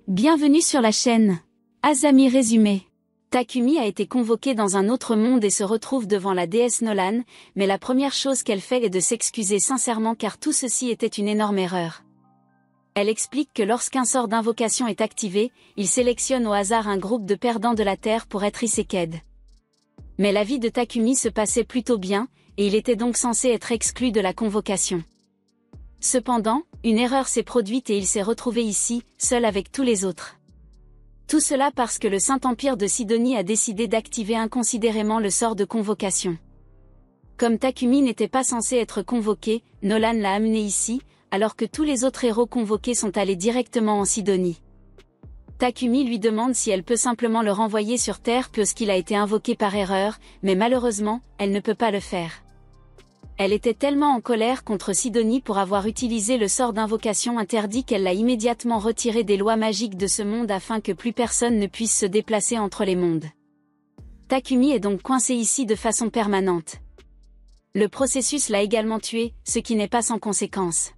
Bienvenue sur la chaîne. Azami résumé. Takumi a été convoquée dans un autre monde et se retrouve devant la déesse Nolan, mais la première chose qu'elle fait est de s'excuser sincèrement car tout ceci était une énorme erreur. Elle explique que lorsqu'un sort d'invocation est activé, il sélectionne au hasard un groupe de perdants de la Terre pour être Iseked. Mais la vie de Takumi se passait plutôt bien, et il était donc censé être exclu de la convocation. Cependant, une erreur s'est produite et il s'est retrouvé ici, seul avec tous les autres. Tout cela parce que le Saint-Empire de Sidonie a décidé d'activer inconsidérément le sort de convocation. Comme Takumi n'était pas censé être convoqué, Nolan l'a amené ici, alors que tous les autres héros convoqués sont allés directement en Sidonie. Takumi lui demande si elle peut simplement le renvoyer sur Terre puisqu'il a été invoqué par erreur, mais malheureusement, elle ne peut pas le faire. Elle était tellement en colère contre Sidonie pour avoir utilisé le sort d'invocation interdit qu'elle l'a immédiatement retiré des lois magiques de ce monde afin que plus personne ne puisse se déplacer entre les mondes. Takumi est donc coincé ici de façon permanente. Le processus l'a également tué, ce qui n'est pas sans conséquence.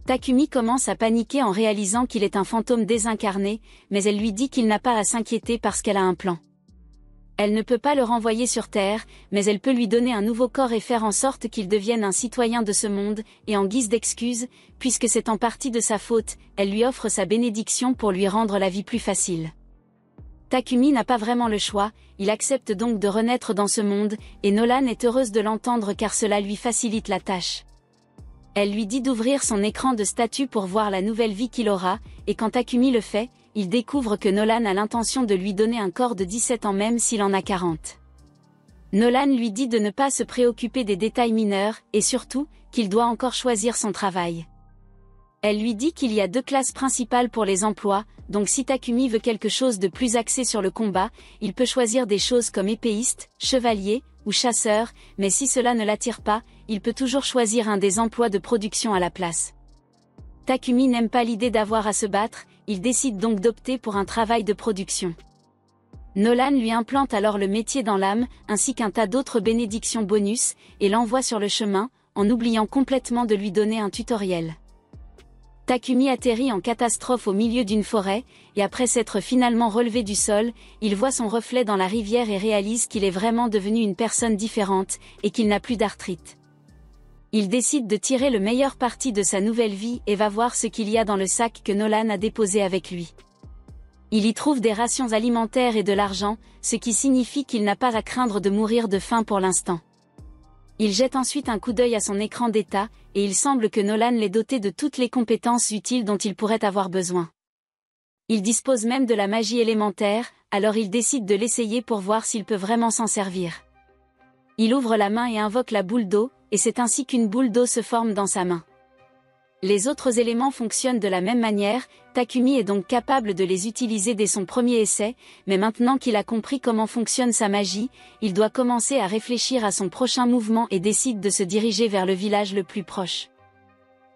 Takumi commence à paniquer en réalisant qu'il est un fantôme désincarné, mais elle lui dit qu'il n'a pas à s'inquiéter parce qu'elle a un plan. Elle ne peut pas le renvoyer sur Terre, mais elle peut lui donner un nouveau corps et faire en sorte qu'il devienne un citoyen de ce monde, et en guise d'excuse, puisque c'est en partie de sa faute, elle lui offre sa bénédiction pour lui rendre la vie plus facile. Takumi n'a pas vraiment le choix, il accepte donc de renaître dans ce monde, et Nolan est heureuse de l'entendre car cela lui facilite la tâche. Elle lui dit d'ouvrir son écran de statut pour voir la nouvelle vie qu'il aura, et quand Takumi le fait, il découvre que Nolan a l'intention de lui donner un corps de 17 ans même s'il en a 40. Nolan lui dit de ne pas se préoccuper des détails mineurs, et surtout, qu'il doit encore choisir son travail. Elle lui dit qu'il y a deux classes principales pour les emplois, donc si Takumi veut quelque chose de plus axé sur le combat, il peut choisir des choses comme épéiste, chevalier, ou chasseur, mais si cela ne l'attire pas, il peut toujours choisir un des emplois de production à la place. Takumi n'aime pas l'idée d'avoir à se battre, il décide donc d'opter pour un travail de production. Nolan lui implante alors le métier dans l'âme, ainsi qu'un tas d'autres bénédictions bonus, et l'envoie sur le chemin, en oubliant complètement de lui donner un tutoriel. Takumi atterrit en catastrophe au milieu d'une forêt, et après s'être finalement relevé du sol, il voit son reflet dans la rivière et réalise qu'il est vraiment devenu une personne différente, et qu'il n'a plus d'arthrite. Il décide de tirer le meilleur parti de sa nouvelle vie et va voir ce qu'il y a dans le sac que Nolan a déposé avec lui. Il y trouve des rations alimentaires et de l'argent, ce qui signifie qu'il n'a pas à craindre de mourir de faim pour l'instant. Il jette ensuite un coup d'œil à son écran d'état, et il semble que Nolan l'ait doté de toutes les compétences utiles dont il pourrait avoir besoin. Il dispose même de la magie élémentaire, alors il décide de l'essayer pour voir s'il peut vraiment s'en servir. Il ouvre la main et invoque la boule d'eau, et c'est ainsi qu'une boule d'eau se forme dans sa main. Les autres éléments fonctionnent de la même manière, Takumi est donc capable de les utiliser dès son premier essai, mais maintenant qu'il a compris comment fonctionne sa magie, il doit commencer à réfléchir à son prochain mouvement et décide de se diriger vers le village le plus proche.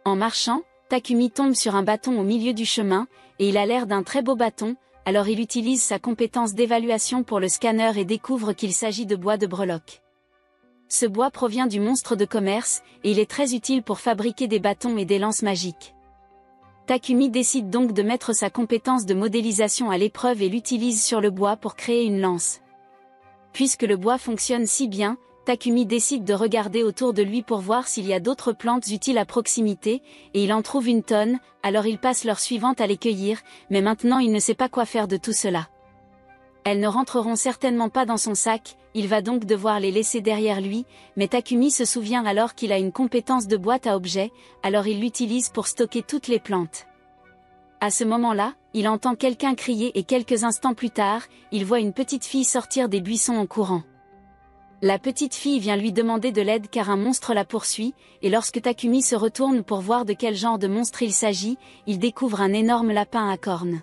En marchant, Takumi tombe sur un bâton au milieu du chemin, et il a l'air d'un très beau bâton, alors il utilise sa compétence d'évaluation pour le scanner et découvre qu'il s'agit de bois de breloque. Ce bois provient du monstre de commerce, et il est très utile pour fabriquer des bâtons et des lances magiques. Takumi décide donc de mettre sa compétence de modélisation à l'épreuve et l'utilise sur le bois pour créer une lance. Puisque le bois fonctionne si bien, Takumi décide de regarder autour de lui pour voir s'il y a d'autres plantes utiles à proximité, et il en trouve une tonne, alors il passe l'heure suivante à les cueillir, mais maintenant il ne sait pas quoi faire de tout cela. Elles ne rentreront certainement pas dans son sac, il va donc devoir les laisser derrière lui, mais Takumi se souvient alors qu'il a une compétence de boîte à objets, alors il l'utilise pour stocker toutes les plantes. À ce moment-là, il entend quelqu'un crier et quelques instants plus tard, il voit une petite fille sortir des buissons en courant. La petite fille vient lui demander de l'aide car un monstre la poursuit, et lorsque Takumi se retourne pour voir de quel genre de monstre il s'agit, il découvre un énorme lapin à cornes.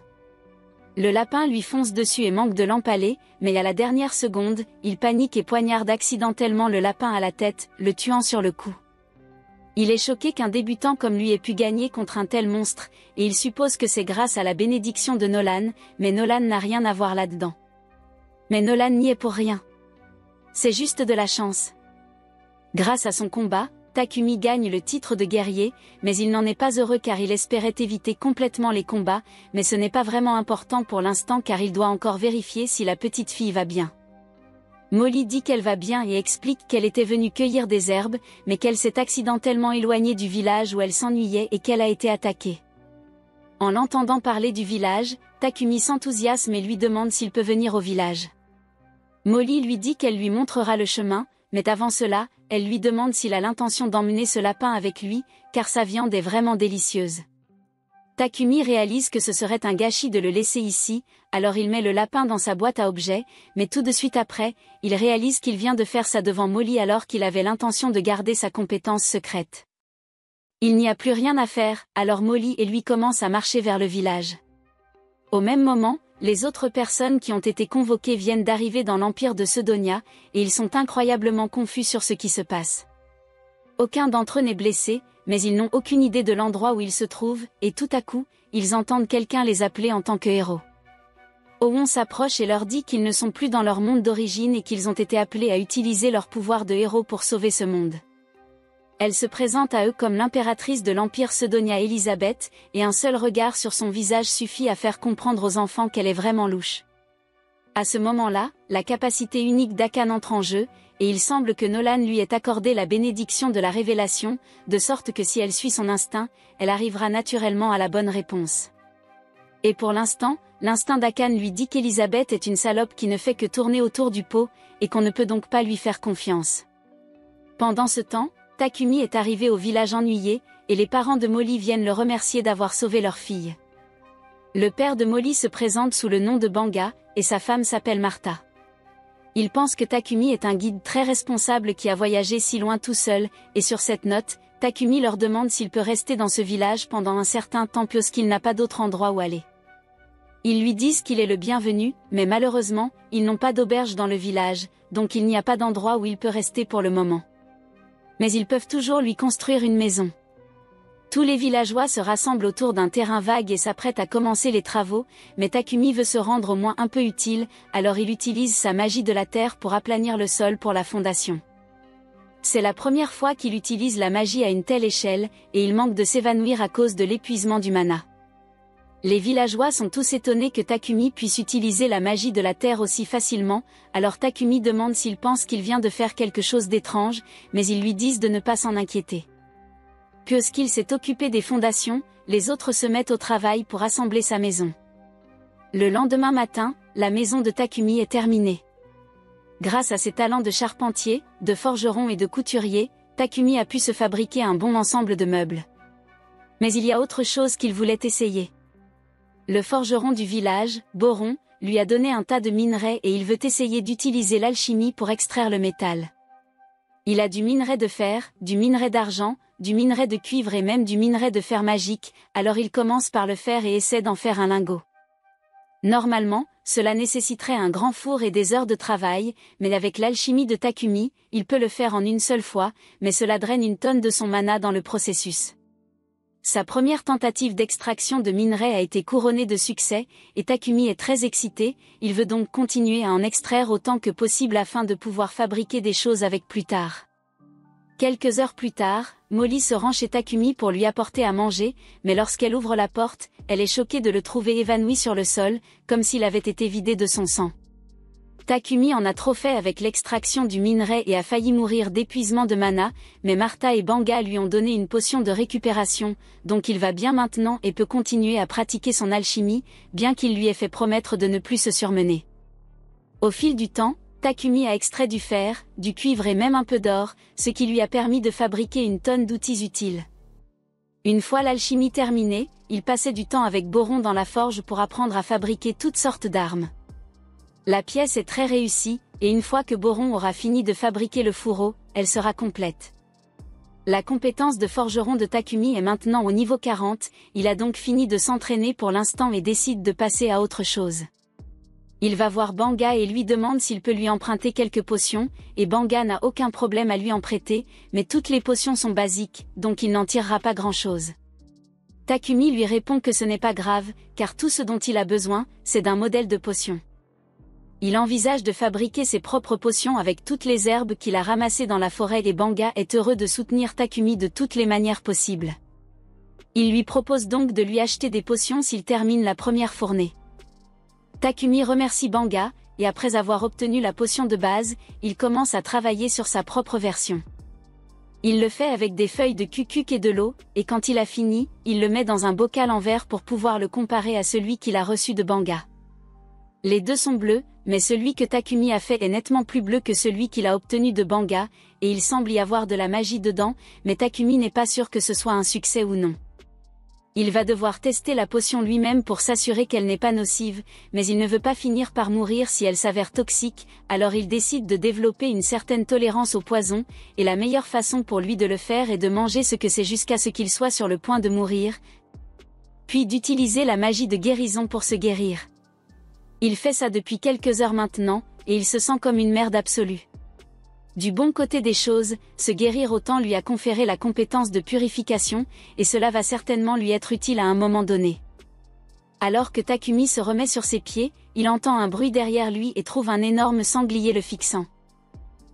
Le lapin lui fonce dessus et manque de l'empaler, mais à la dernière seconde, il panique et poignarde accidentellement le lapin à la tête, le tuant sur le coup. Il est choqué qu'un débutant comme lui ait pu gagner contre un tel monstre, et il suppose que c'est grâce à la bénédiction de Nolan, mais Nolan n'a rien à voir là-dedans. Mais Nolan n'y est pour rien. C'est juste de la chance. Grâce à son combat, Takumi gagne le titre de guerrier, mais il n'en est pas heureux car il espérait éviter complètement les combats, mais ce n'est pas vraiment important pour l'instant car il doit encore vérifier si la petite fille va bien. Molly dit qu'elle va bien et explique qu'elle était venue cueillir des herbes, mais qu'elle s'est accidentellement éloignée du village où elle s'ennuyait et qu'elle a été attaquée. En l'entendant parler du village, Takumi s'enthousiasme et lui demande s'il peut venir au village. Molly lui dit qu'elle lui montrera le chemin, mais avant cela, elle lui demande s'il a l'intention d'emmener ce lapin avec lui, car sa viande est vraiment délicieuse. Takumi réalise que ce serait un gâchis de le laisser ici, alors il met le lapin dans sa boîte à objets, mais tout de suite après, il réalise qu'il vient de faire ça devant Molly alors qu'il avait l'intention de garder sa compétence secrète. Il n'y a plus rien à faire, alors Molly et lui commencent à marcher vers le village. Au même moment, les autres personnes qui ont été convoquées viennent d'arriver dans l'empire de Sedonia, et ils sont incroyablement confus sur ce qui se passe. Aucun d'entre eux n'est blessé, mais ils n'ont aucune idée de l'endroit où ils se trouvent, et tout à coup, ils entendent quelqu'un les appeler en tant que héros. Owon s'approche et leur dit qu'ils ne sont plus dans leur monde d'origine et qu'ils ont été appelés à utiliser leur pouvoir de héros pour sauver ce monde. Elle se présente à eux comme l'impératrice de l'Empire Sedonia Elisabeth, et un seul regard sur son visage suffit à faire comprendre aux enfants qu'elle est vraiment louche. À ce moment-là, la capacité unique d'Akan entre en jeu, et il semble que Nolan lui ait accordé la bénédiction de la révélation, de sorte que si elle suit son instinct, elle arrivera naturellement à la bonne réponse. Et pour l'instant, l'instinct d'Akan lui dit qu'Elisabeth est une salope qui ne fait que tourner autour du pot, et qu'on ne peut donc pas lui faire confiance. Pendant ce temps, Takumi est arrivé au village ennuyé, et les parents de Molly viennent le remercier d'avoir sauvé leur fille. Le père de Molly se présente sous le nom de Banga, et sa femme s'appelle Martha. Il pense que Takumi est un guide très responsable qui a voyagé si loin tout seul, et sur cette note, Takumi leur demande s'il peut rester dans ce village pendant un certain temps puisqu'il n'a pas d'autre endroit où aller. Ils lui disent qu'il est le bienvenu, mais malheureusement, ils n'ont pas d'auberge dans le village, donc il n'y a pas d'endroit où il peut rester pour le moment. Mais ils peuvent toujours lui construire une maison. Tous les villageois se rassemblent autour d'un terrain vague et s'apprêtent à commencer les travaux, mais Takumi veut se rendre au moins un peu utile, alors il utilise sa magie de la terre pour aplanir le sol pour la fondation. C'est la première fois qu'il utilise la magie à une telle échelle, et il manque de s'évanouir à cause de l'épuisement du mana. Les villageois sont tous étonnés que Takumi puisse utiliser la magie de la terre aussi facilement, alors Takumi demande s'il pense qu'il vient de faire quelque chose d'étrange, mais ils lui disent de ne pas s'en inquiéter. Puisqu'il s'est occupé des fondations, les autres se mettent au travail pour assembler sa maison. Le lendemain matin, la maison de Takumi est terminée. Grâce à ses talents de charpentier, de forgeron et de couturier, Takumi a pu se fabriquer un bon ensemble de meubles. Mais il y a autre chose qu'il voulait essayer. Le forgeron du village, Boron, lui a donné un tas de minerais et il veut essayer d'utiliser l'alchimie pour extraire le métal. Il a du minerai de fer, du minerai d'argent, du minerai de cuivre et même du minerai de fer magique, alors il commence par le fer et essaie d'en faire un lingot. Normalement, cela nécessiterait un grand four et des heures de travail, mais avec l'alchimie de Takumi, il peut le faire en une seule fois, mais cela draine une tonne de son mana dans le processus. Sa première tentative d'extraction de minerais a été couronnée de succès, et Takumi est très excité, il veut donc continuer à en extraire autant que possible afin de pouvoir fabriquer des choses avec plus tard. Quelques heures plus tard, Molly se rend chez Takumi pour lui apporter à manger, mais lorsqu'elle ouvre la porte, elle est choquée de le trouver évanoui sur le sol, comme s'il avait été vidé de son sang. Takumi en a trop fait avec l'extraction du minerai et a failli mourir d'épuisement de mana, mais Martha et Banga lui ont donné une potion de récupération, donc il va bien maintenant et peut continuer à pratiquer son alchimie, bien qu'il lui ait fait promettre de ne plus se surmener. Au fil du temps, Takumi a extrait du fer, du cuivre et même un peu d'or, ce qui lui a permis de fabriquer une tonne d'outils utiles. Une fois l'alchimie terminée, il passait du temps avec Boron dans la forge pour apprendre à fabriquer toutes sortes d'armes. La pièce est très réussie, et une fois que Boron aura fini de fabriquer le fourreau, elle sera complète. La compétence de forgeron de Takumi est maintenant au niveau 40, il a donc fini de s'entraîner pour l'instant et décide de passer à autre chose. Il va voir Banga et lui demande s'il peut lui emprunter quelques potions, et Banga n'a aucun problème à lui en prêter, mais toutes les potions sont basiques, donc il n'en tirera pas grand-chose. Takumi lui répond que ce n'est pas grave, car tout ce dont il a besoin, c'est d'un modèle de potion. Il envisage de fabriquer ses propres potions avec toutes les herbes qu'il a ramassées dans la forêt et Banga est heureux de soutenir Takumi de toutes les manières possibles. Il lui propose donc de lui acheter des potions s'il termine la première fournée. Takumi remercie Banga, et après avoir obtenu la potion de base, il commence à travailler sur sa propre version. Il le fait avec des feuilles de kukuk et de l'eau, et quand il a fini, il le met dans un bocal en verre pour pouvoir le comparer à celui qu'il a reçu de Banga. Les deux sont bleus, mais celui que Takumi a fait est nettement plus bleu que celui qu'il a obtenu de Banga, et il semble y avoir de la magie dedans, mais Takumi n'est pas sûr que ce soit un succès ou non. Il va devoir tester la potion lui-même pour s'assurer qu'elle n'est pas nocive, mais il ne veut pas finir par mourir si elle s'avère toxique, alors il décide de développer une certaine tolérance au poison, et la meilleure façon pour lui de le faire est de manger ce que c'est jusqu'à ce qu'il soit sur le point de mourir, puis d'utiliser la magie de guérison pour se guérir. Il fait ça depuis quelques heures maintenant, et il se sent comme une merde absolue. Du bon côté des choses, se guérir autant lui a conféré la compétence de purification, et cela va certainement lui être utile à un moment donné. Alors que Takumi se remet sur ses pieds, il entend un bruit derrière lui et trouve un énorme sanglier le fixant.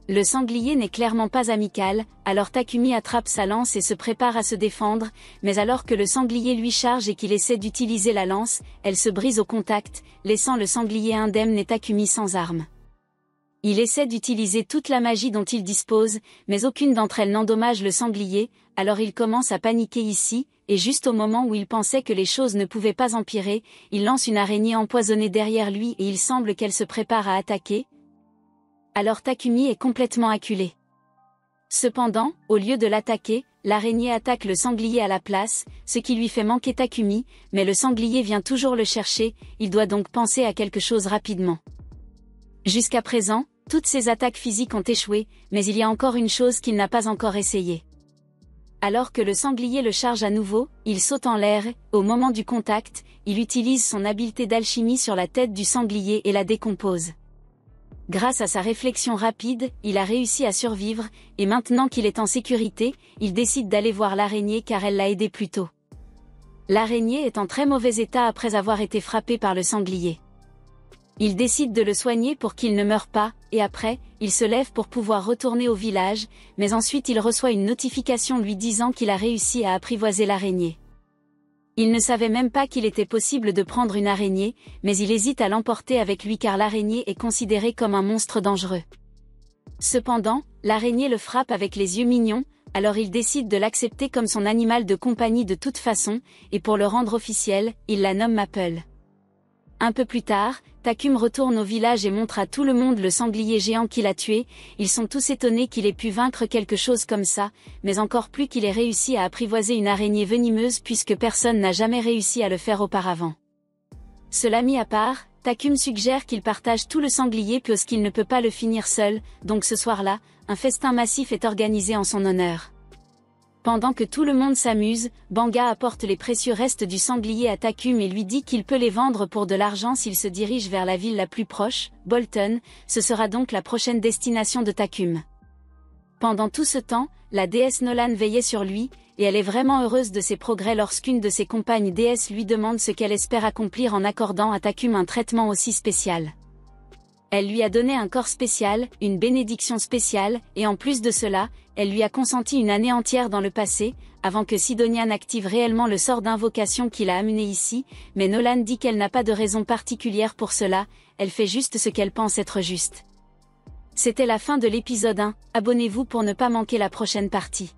Le sanglier n'est clairement pas amical, alors Takumi attrape sa lance et se prépare à se défendre, mais alors que le sanglier lui charge et qu'il essaie d'utiliser la lance, elle se brise au contact, laissant le sanglier indemne et Takumi sans arme. Il essaie d'utiliser toute la magie dont il dispose, mais aucune d'entre elles n'endommage le sanglier, alors il commence à paniquer ici, et juste au moment où il pensait que les choses ne pouvaient pas empirer, il lance une araignée empoisonnée derrière lui et il semble qu'elle se prépare à attaquer. Alors Takumi est complètement acculé. Cependant, au lieu de l'attaquer, l'araignée attaque le sanglier à la place, ce qui lui fait manquer Takumi, mais le sanglier vient toujours le chercher, il doit donc penser à quelque chose rapidement. Jusqu'à présent, toutes ses attaques physiques ont échoué, mais il y a encore une chose qu'il n'a pas encore essayée. Alors que le sanglier le charge à nouveau, il saute en l'air, au moment du contact, il utilise son habileté d'alchimie sur la tête du sanglier et la décompose. Grâce à sa réflexion rapide, il a réussi à survivre, et maintenant qu'il est en sécurité, il décide d'aller voir l'araignée car elle l'a aidé plus tôt. L'araignée est en très mauvais état après avoir été frappée par le sanglier. Il décide de le soigner pour qu'il ne meure pas, et après, il se lève pour pouvoir retourner au village, mais ensuite il reçoit une notification lui disant qu'il a réussi à apprivoiser l'araignée. Il ne savait même pas qu'il était possible de prendre une araignée, mais il hésite à l'emporter avec lui car l'araignée est considérée comme un monstre dangereux. Cependant, l'araignée le frappe avec les yeux mignons, alors il décide de l'accepter comme son animal de compagnie de toute façon, et pour le rendre officiel, il la nomme Maple. Un peu plus tard, Takumi retourne au village et montre à tout le monde le sanglier géant qu'il a tué, ils sont tous étonnés qu'il ait pu vaincre quelque chose comme ça, mais encore plus qu'il ait réussi à apprivoiser une araignée venimeuse puisque personne n'a jamais réussi à le faire auparavant. Cela mis à part, Takumi suggère qu'il partage tout le sanglier puisqu'il ne peut pas le finir seul, donc ce soir-là, un festin massif est organisé en son honneur. Pendant que tout le monde s'amuse, Banga apporte les précieux restes du sanglier à Takumi et lui dit qu'il peut les vendre pour de l'argent s'il se dirige vers la ville la plus proche, Bolton, ce sera donc la prochaine destination de Takumi. Pendant tout ce temps, la déesse Nolan veillait sur lui, et elle est vraiment heureuse de ses progrès lorsqu'une de ses compagnes déesses lui demande ce qu'elle espère accomplir en accordant à Takumi un traitement aussi spécial. Elle lui a donné un corps spécial, une bénédiction spéciale, et en plus de cela, elle lui a consenti une année entière dans le passé, avant que Sidonia n'active réellement le sort d'invocation qui l'a amené ici, mais Nolan dit qu'elle n'a pas de raison particulière pour cela, elle fait juste ce qu'elle pense être juste. C'était la fin de l'épisode 1, abonnez-vous pour ne pas manquer la prochaine partie.